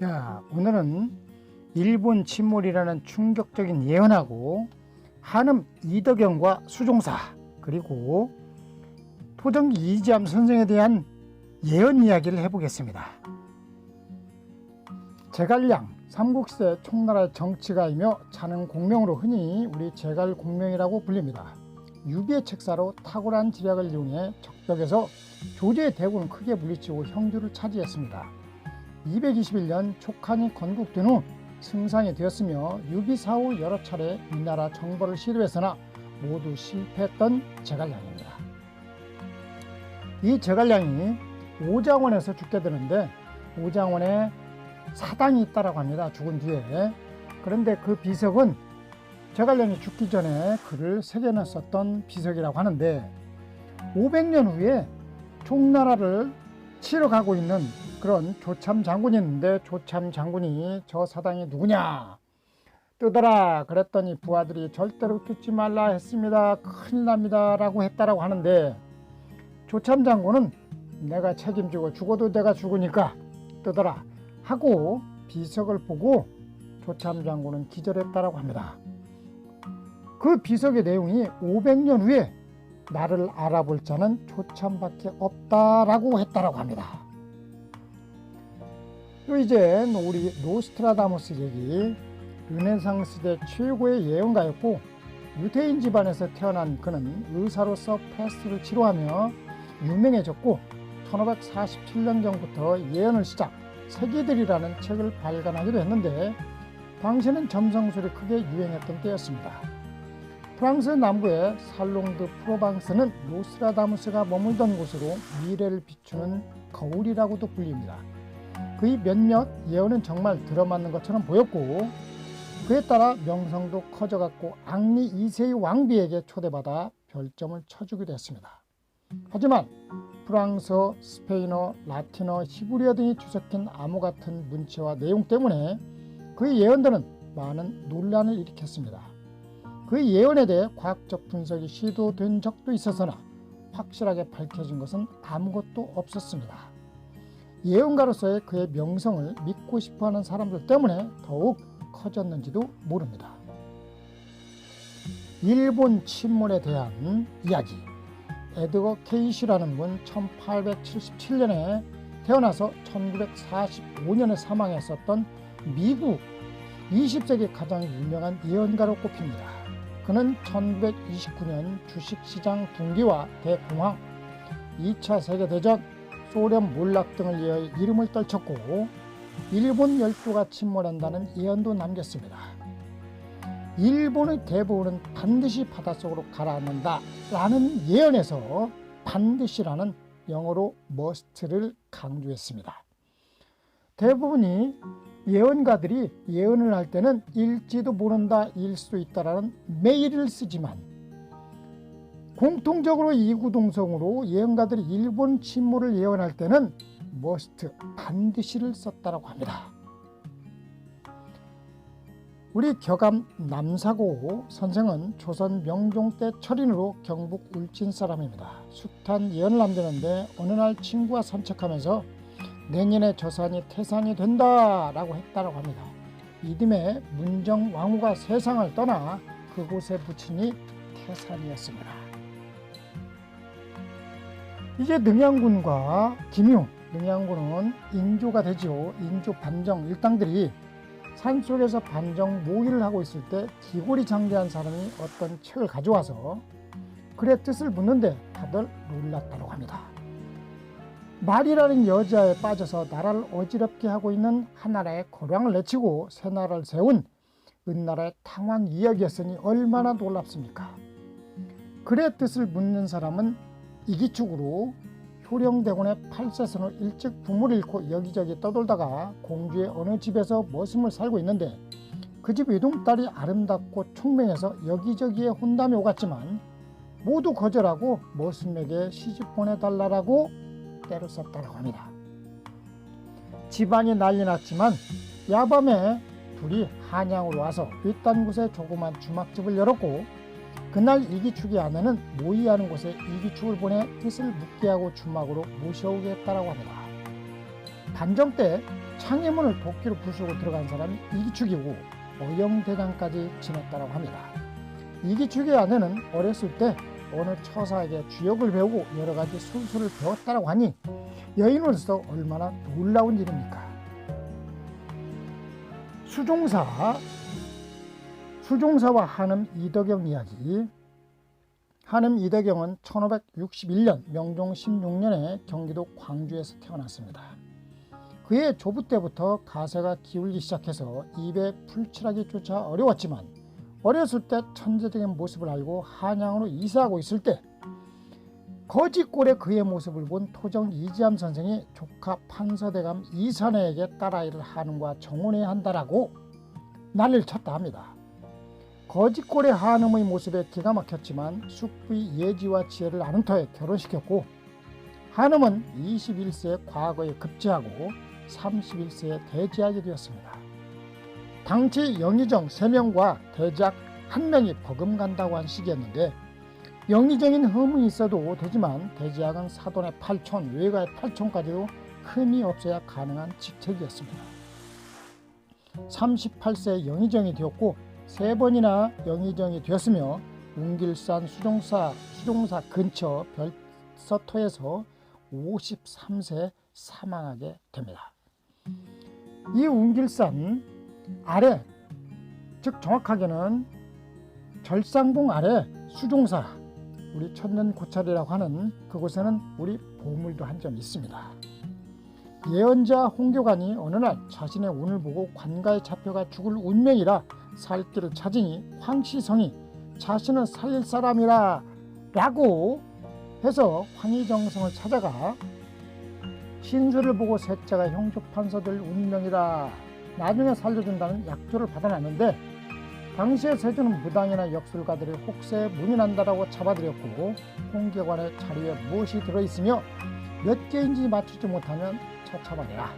야, 오늘은 일본 침몰이라는 충격적인 예언하고 한음 이덕영과 수종사 그리고 토정기 이지암 선생에 대한 예언 이야기를 해보겠습니다. 제갈량, 삼국시대 총나라의 정치가이며 자능 공명으로 흔히 우리 제갈공명이라고 불립니다. 유비의 책사로 탁월한 지략을 이용해 적벽에서 조조의 대군을 크게 물리치고 형주를 차지했습니다. 221년 촉한이 건국된 후 승상이 되었으며 유비 사후 여러 차례 위나라 정벌을 시도했으나 모두 실패했던 제갈량입니다. 이 제갈량이 오장원에서 죽게 되는데 오장원에 사당이 있다고 합니다. 죽은 뒤에. 그런데 그 비석은 제갈량이 죽기 전에 글을 새겨놨었던 비석이라고 하는데 500년 후에 총나라를 치러 가고 있는 그런 조참 장군이 있는데 조참 장군이 저 사당이 누구냐 뜨더라 그랬더니 부하들이 절대로 뜯지 말라 했습니다. 큰일 납니다 라고 했다라고 하는데 조참 장군은 내가 책임지고 죽어도 내가 죽으니까 뜨더라 하고 비석을 보고 조참 장군은 기절했다라고 합니다. 그 비석의 내용이 500년 후에 나를 알아볼 자는 조참밖에 없다라고 했다라고 합니다. 또 이제 우리 노스트라다무스 얘기, 르네상스 시대 최고의 예언가였고 유태인 집안에서 태어난 그는 의사로서 패스트를 치료하며 유명해졌고 1547년경부터 예언을 시작 세기들이라는 책을 발간하기도 했는데 당시에는 점성술이 크게 유행했던 때였습니다. 프랑스 남부의 살롱 드 프로방스는 노스트라다무스가 머물던 곳으로 미래를 비추는 거울이라고도 불립니다. 그의 몇몇 예언은 정말 들어맞는 것처럼 보였고 그에 따라 명성도 커져갔고 앙리 2세의 왕비에게 초대받아 별점을 쳐주기도 했습니다. 하지만 프랑스어, 스페인어, 라틴어, 히브리어 등이 뒤섞인 암호 같은 문체와 내용 때문에 그의 예언들은 많은 논란을 일으켰습니다. 그의 예언에 대해 과학적 분석이 시도된 적도 있었으나 확실하게 밝혀진 것은 아무것도 없었습니다. 예언가로서의 그의 명성을 믿고 싶어하는 사람들 때문에 더욱 커졌는지도 모릅니다. 일본 침몰에 대한 이야기. 에드거 케이시라는 분 1877년에 태어나서 1945년에 사망했었던 미국 20세기 가장 유명한 예언가로 꼽힙니다. 그는 1929년 주식시장 붕괴와 대공황, 2차 세계대전, 소련 몰락 등을 위해 이름을 떨쳤고 일본 열도가 침몰한다는 예언도 남겼습니다. 일본의 대부분은 반드시 바닷속으로 가라앉는다 라는 예언에서 반드시라는 영어로 must를 강조했습니다. 대부분이 예언가들이 예언을 할 때는 일지도 모른다 일 수도 있다라는 매일을 쓰지만 공통적으로 이구동성으로 예언가들이 일본 침몰을 예언할 때는 must 반드시를 썼다고 합니다. 우리 격암 남사고 선생은 조선 명종 때 철인으로 경북 울진 사람입니다. 숱한 예언을 남기는데 어느 날 친구와 산책하면서 내년에 저 산이 태산이 된다라고 했다고 합니다. 이듬해 문정 왕후가 세상을 떠나 그곳에 부친이 태산이었습니다. 이제 능양군과 김유, 능양군은 인조가 되죠. 인조 반정 일당들이 산속에서 반정 모의를 하고 있을 때 기골이 장대한 사람이 어떤 책을 가져와서 글의 뜻을 묻는데 다들 놀랐다고 합니다. 말이라는 여자에 빠져서 나라를 어지럽게 하고 있는 한나라의 거량을 내치고 새 나라를 세운 은나라의 탕왕 이야기였으니 얼마나 놀랍습니까? 글의 뜻을 묻는 사람은 이기축으로 효령대군의 8세손을 일찍 부모를 잃고 여기저기 떠돌다가 공주의 어느 집에서 머슴을 살고 있는데 그 집 외동딸이 아름답고 총명해서 여기저기에 혼담이 오갔지만 모두 거절하고 머슴에게 시집 보내달라고 때를 썼다고 합니다. 집안이 난리 났지만 야밤에 둘이 한양으로 와서 윗단 곳에 조그만 주막집을 열었고 그날 이기축의 아내는 모의하는 곳에 이기축을 보내 뜻을 묻게 하고 주막으로 모셔오게 했다고 합니다. 반정 때 창의문을 도끼로 부수고 들어간 사람이 이기축이고 어영대장까지 지냈다고 합니다. 이기축의 아내는 어렸을 때 어느 처사에게 주역을 배우고 여러 가지 술수를 배웠다고 하니 여인으로서 얼마나 놀라운 일입니까? 수종사와 한음 이덕영 이야기. 한음 이덕영은 1561년 명종 16년에 경기도 광주에서 태어났습니다. 그의 조부 때부터 가세가 기울기 시작해서 입에 풀칠하기조차 어려웠지만 어렸을 때 천재적인 모습을 알고 한양으로 이사하고 있을 때 거짓골에 그의 모습을 본 토정 이지암 선생이 조카 판서대감 이선혜에게 딸아이를 한음과 정혼해야 한다라고 난리를 쳤다 합니다. 거짓골의 한음의 모습에 기가 막혔지만 숙부의 예지와 지혜를 아는 터에 결혼시켰고 한음은 21세에 과거에 급제하고 31세에 대제하게 되었습니다. 당시 영의정 3명과 대작 1명이 버금간다고 한 시기였는데 영의정인 흠이 있어도 되지만 대제학은 사돈의 8촌, 외가의 8촌까지도 흠이 없어야 가능한 직책이었습니다. 38세에 영의정이 되었고 3번이나 영의정이 되었으며 웅길산 수종사 근처 별서터에서 53세에 사망하게 됩니다. 이 웅길산 아래, 즉 정확하게는 절상봉 아래 수종사, 우리 천년고찰이라고 하는 그곳에는 우리 보물도 한 점 있습니다. 예언자 홍교관이 어느 날 자신의 운을 보고 관가에 잡혀가 죽을 운명이라 살 길을 찾으니 황시성이 자신을 살릴 사람이라 라고 해서 황희정성을 찾아가 신수를 보고 셋째가 형조판서될 운명이라 나중에 살려준다는 약조를 받아놨는데 당시의 세조는 무당이나 역술가들이 혹세에 문이 난다라고 잡아들였고 홍교관의 자리에 무엇이 들어있으며 몇 개인지 맞추지 못하면 처참하리라.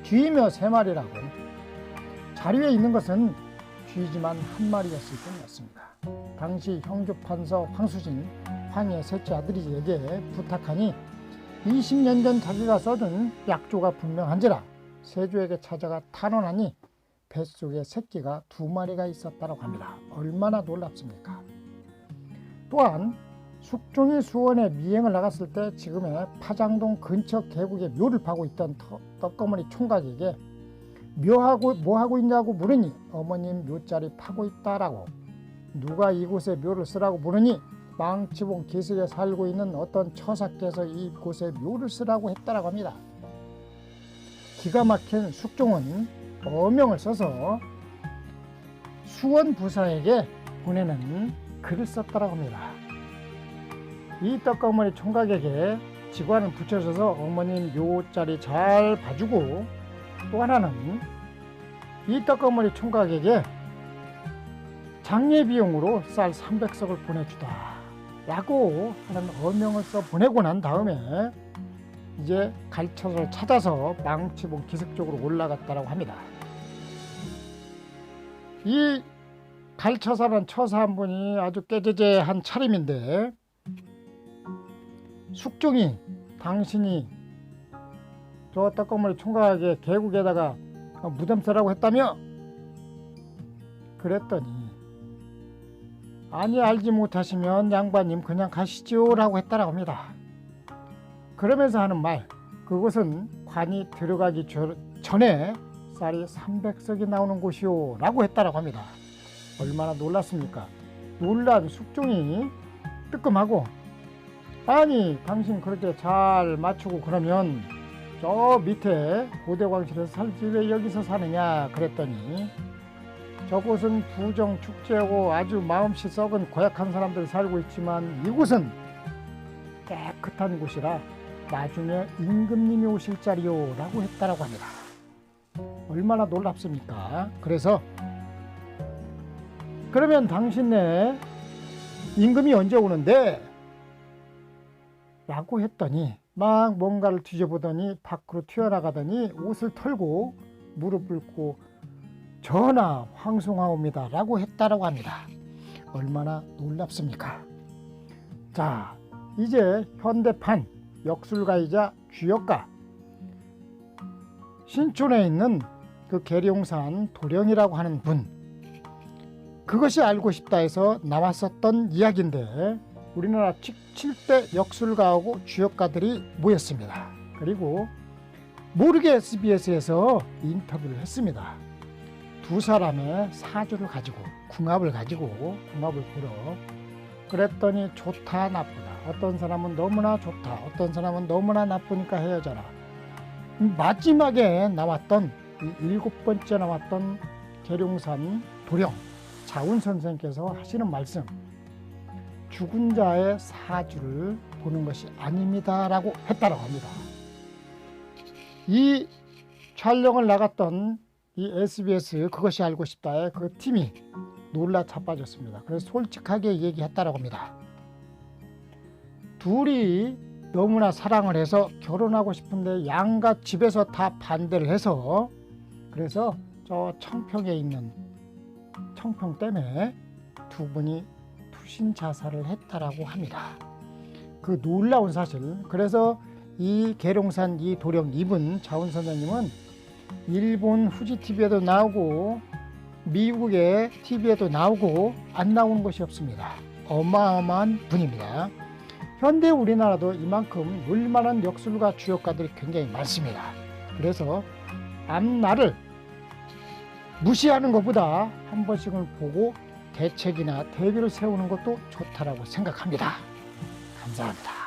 쥐이며 3마리라고. 자리에 있는 것은 쥐지만 1마리였을 뿐이었습니다. 당시 형조판서 황수진, 황의 셋째 아들이에게 부탁하니 20년 전 자기가 써준 약조가 분명한지라 세조에게 찾아가 탄원하니 뱃속에 새끼가 2마리가 있었다고 합니다. 얼마나 놀랍습니까? 또한 숙종이 수원에 미행을 나갔을 때 지금의 파장동 근처 계곡에 묘를 파고 있던 떡거머리 총각에게 뭐하고 있냐고 물으니 어머님 묘자리 파고 있다라고. 누가 이곳에 묘를 쓰라고 물으니 망치봉 기슭에 살고 있는 어떤 처사께서 이곳에 묘를 쓰라고 했다라고 합니다. 기가 막힌 숙종은 어명을 써서 수원 부사에게 보내는 글을 썼다라고 합니다. 이 떡거머리 총각에게 직관을 붙여줘서 어머님 묘자리 잘 봐주고, 또 하나는 이 떡거머리 총각에게 장례 비용으로 쌀 300석을 보내주다 라고 하는 어명을 써 보내고 난 다음에 이제 갈처를 찾아서 망치봉 기슭 쪽으로 올라갔다고 합니다. 이 갈처사라는 처사 한 분이 아주 깨재재한 차림인데 숙종이 당신이 저 떡거머리 총각에게 계곡에다가 무덤 쓰라고 했다며? 그랬더니 아니 알지 못하시면 양반님 그냥 가시죠 라고 했다라고 합니다. 그러면서 하는 말, 그곳은 관이 들어가기 전에 쌀이 300석이 나오는 곳이요 라고 했다라고 합니다. 얼마나 놀랐습니까? 놀란 숙종이 뜨끔하고, 아니 당신 그렇게 잘 맞추고 그러면 저 밑에 고대광실에서 살지 왜 여기서 사느냐 그랬더니 저곳은 부정축제하고 아주 마음씨 썩은 고약한 사람들이 살고 있지만 이곳은 깨끗한 곳이라 나중에 임금님이 오실 자리요 라고 했다라고 합니다. 얼마나 놀랍습니까? 그래서 그러면 당신네 임금이 언제 오는데? 라고 했더니 막 뭔가를 뒤져보더니 밖으로 튀어나가더니 옷을 털고 무릎 꿇고 전하 황송하옵니다 라고 했다라고 합니다. 얼마나 놀랍습니까? 자, 이제 현대판 역술가이자 주역가 신촌에 있는 그 계룡산 도령이라고 하는 분, 그것이 알고 싶다 해서 나왔었던 이야기인데 우리나라 7대 역술가하고 주역가들이 모였습니다. 그리고 모르게 SBS에서 인터뷰를 했습니다. 두 사람의 사주를 가지고 궁합을 보러 그랬더니 좋다 나쁘다, 어떤 사람은 너무나 좋다, 어떤 사람은 너무나 나쁘니까 헤어져라. 마지막에 나왔던 이 7번째 나왔던 계룡산 도령 자운 선생께서 하시는 말씀, 죽은 자의 사주를 보는 것이 아닙니다 라고 했다고 합니다. 이 촬영을 나갔던 이 SBS 그것이 알고 싶다의 그 팀이 놀라 자빠졌습니다. 그래서 솔직하게 얘기했다고 합니다. 둘이 너무나 사랑을 해서 결혼하고 싶은데 양가 집에서 다 반대를 해서, 그래서 저 청평에 있는 청평댐에 두 분이 투신 자살을 했다라고 합니다. 그 놀라운 사실. 그래서 이 계룡산 이 도령 이분 자운 선생님은 일본 후지 TV에도 나오고 미국의 TV에도 나오고 안 나오는 것이 없습니다. 어마어마한 분입니다. 현대 우리나라도 이만큼 놀만한 역술가 주역가들이 굉장히 많습니다. 그래서 앞날을 무시하는 것보다 한 번씩은 보고 대책이나 대비를 세우는 것도 좋다라고 생각합니다. 감사합니다.